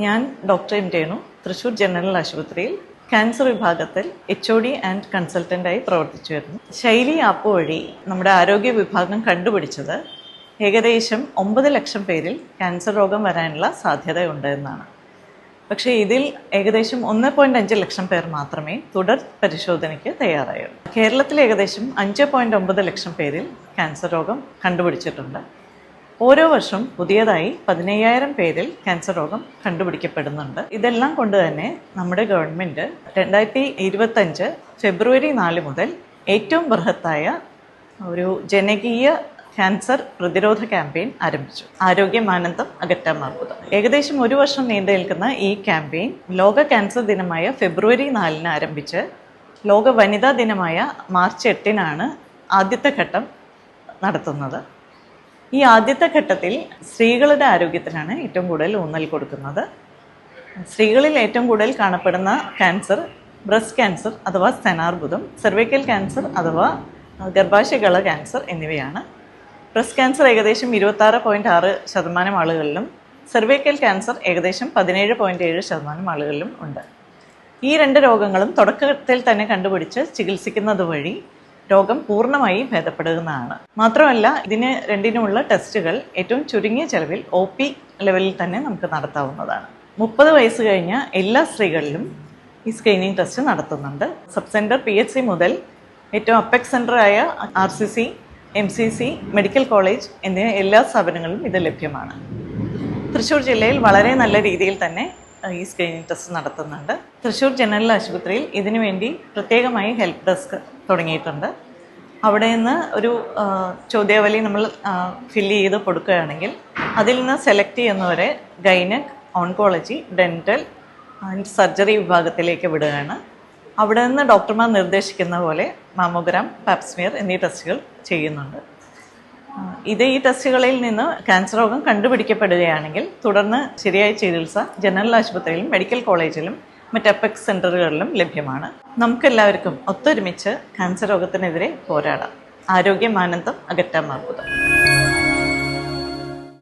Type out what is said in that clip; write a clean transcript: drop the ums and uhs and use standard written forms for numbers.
ഞാൻ doctor M Renu Thrissur general ആശുപത്രിയിൽ cancer വിഭാഗത്തിൽ HOD ആൻഡ് കൺസൾട്ടൻ്റായി പ്രവർത്തിച്ചു വരുന്നു. ശൈലി ആപ്പ് വഴി നമ്മുടെ ആരോഗ്യ വിഭാഗം കണ്ടുപിടിച്ചത് ഏകദേശം 9 ലക്ഷം പേരിൽ ക്യാൻസർ രോഗം വരാനുള്ള സാധ്യതയുണ്ട് എന്നാണ്. പക്ഷേ ഇതിൽ ഏകദേശം 1.5 ലക്ഷം പേർ മാത്രമേ തുടർ പരിശോധനയ്ക്ക് തയ്യാറായുള്ളൂ. കേരളത്തിൽ ഏകദേശം 5.9 ലക്ഷം പേരിൽ ക്യാൻസർ രോഗം കണ്ടുപിടിച്ചിട്ടുണ്ട്. ഓരോ വർഷവും പുതിയതായി 15,000 പേരിൽ ക്യാൻസർ രോഗം കണ്ടുപിടിക്കപ്പെടുന്നുണ്ട്. ഇതെല്ലാം കൊണ്ട് തന്നെ നമ്മുടെ ഗവൺമെൻറ് 2025 ഫെബ്രുവരി 4 മുതൽ ഏറ്റവും ബൃഹത്തായ ഒരു ജനകീയ ക്യാൻസർ പ്രതിരോധ ക്യാമ്പയിൻ ആരംഭിച്ചു. ആരോഗ്യമാനന്തം അകറ്റാം അർബുദം. ഏകദേശം ഒരു വർഷം നീണ്ടു നിൽക്കുന്ന ഈ ക്യാമ്പയിൻ ലോക ക്യാൻസർ ദിനമായ ഫെബ്രുവരി 4 ആരംഭിച്ച് ലോക വനിതാ ദിനമായ മാർച്ച് 8 ആദ്യത്തെ ഘട്ടം നടത്തുന്നത്. ഈ ആദ്യത്തെ ഘട്ടത്തിൽ സ്ത്രീകളുടെ ആരോഗ്യത്തിനാണ് ഏറ്റവും കൂടുതൽ ഊന്നൽ കൊടുക്കുന്നത്. സ്ത്രീകളിൽ ഏറ്റവും കൂടുതൽ കാണപ്പെടുന്ന ക്യാൻസർ ബ്രസ്റ്റ് ക്യാൻസർ അഥവാ സ്തനാർബുദം, സെർവൈക്കൽ ക്യാൻസർ അഥവാ ഗർഭാശയഗള ക്യാൻസർ എന്നിവയാണ്. ബ്രസ്റ്റ് ക്യാൻസർ ഏകദേശം 26.6% ആളുകളിലും സെർവൈക്കൽ ക്യാൻസർ ഏകദേശം 17.7% ആളുകളിലും ഉണ്ട്. ഈ രണ്ട് രോഗങ്ങളും തുടക്കത്തിൽ തന്നെ കണ്ടുപിടിച്ച് ചികിത്സിക്കുന്നത് വഴി രോഗം പൂർണ്ണമായി ഭേദപ്പെടുന്നതാണ്. മാത്രമല്ല ഇതിന് രണ്ടിനുമുള്ള ടെസ്റ്റുകൾ ഏറ്റവും ചുരുങ്ങിയ ചെലവിൽ OP ലെവലിൽ തന്നെ നമുക്ക് നടത്താവുന്നതാണ്. 30 വയസ്സ് കഴിഞ്ഞ എല്ലാ സ്ത്രീകളിലും ഈ സ്ക്രീനിങ് ടെസ്റ്റ് നടത്തുന്നുണ്ട്. സബ് സെൻറ്റർ PHC മുതൽ ഏറ്റവും അപ്പെക്സ് സെൻ്ററായ RCC, MCC, മെഡിക്കൽ കോളേജ് എന്നിവ എല്ലാ സ്ഥാപനങ്ങളിലും ഇത് ലഭ്യമാണ്. തൃശ്ശൂർ ജില്ലയിൽ വളരെ നല്ല രീതിയിൽ തന്നെ ഈ സ്ക്രീനിങ് ടെസ്റ്റ് നടത്തുന്നുണ്ട്. തൃശ്ശൂർ ജനറൽ ആശുപത്രിയിൽ ഇതിനു വേണ്ടി പ്രത്യേകമായി ഹെൽപ്പ് ഡെസ്ക് തുടങ്ങിയിട്ടുണ്ട്. അവിടെ നിന്ന് ഒരു ചോദ്യാവലി നമ്മൾ ഫില്ല് ചെയ്ത് കൊടുക്കുകയാണെങ്കിൽ അതിൽ നിന്ന് സെലക്ട് ചെയ്യുന്നവരെ gynaec, oncology, dental and surgery വിഭാഗത്തിലേക്ക് വിടുകയാണ്. അവിടെ നിന്ന് ഡോക്ടർമാർ നിർദ്ദേശിക്കുന്ന പോലെ മാമോഗ്രാം, പാപ്സ്മിയർ എന്നീ ടെസ്റ്റുകൾ ചെയ്യുന്നുണ്ട്. ഈ ടെസ്റ്റുകളിൽ നിന്ന് ക്യാൻസർ രോഗം കണ്ടുപിടിക്കപ്പെടുകയാണെങ്കിൽ തുടർന്ന് ശരിയായ ചികിത്സ ജനറൽ ആശുപത്രിയിലും മെഡിക്കൽ കോളേജിലും മറ്റ് അപ്പെക്സ് സെൻ്ററുകളിലും ലഭ്യമാണ്. നമുക്കെല്ലാവർക്കും ഒത്തൊരുമിച്ച് ക്യാൻസർ രോഗത്തിനെതിരെ പോരാടാം. ആരോഗ്യമാനന്തം അകറ്റാം അർബുദം.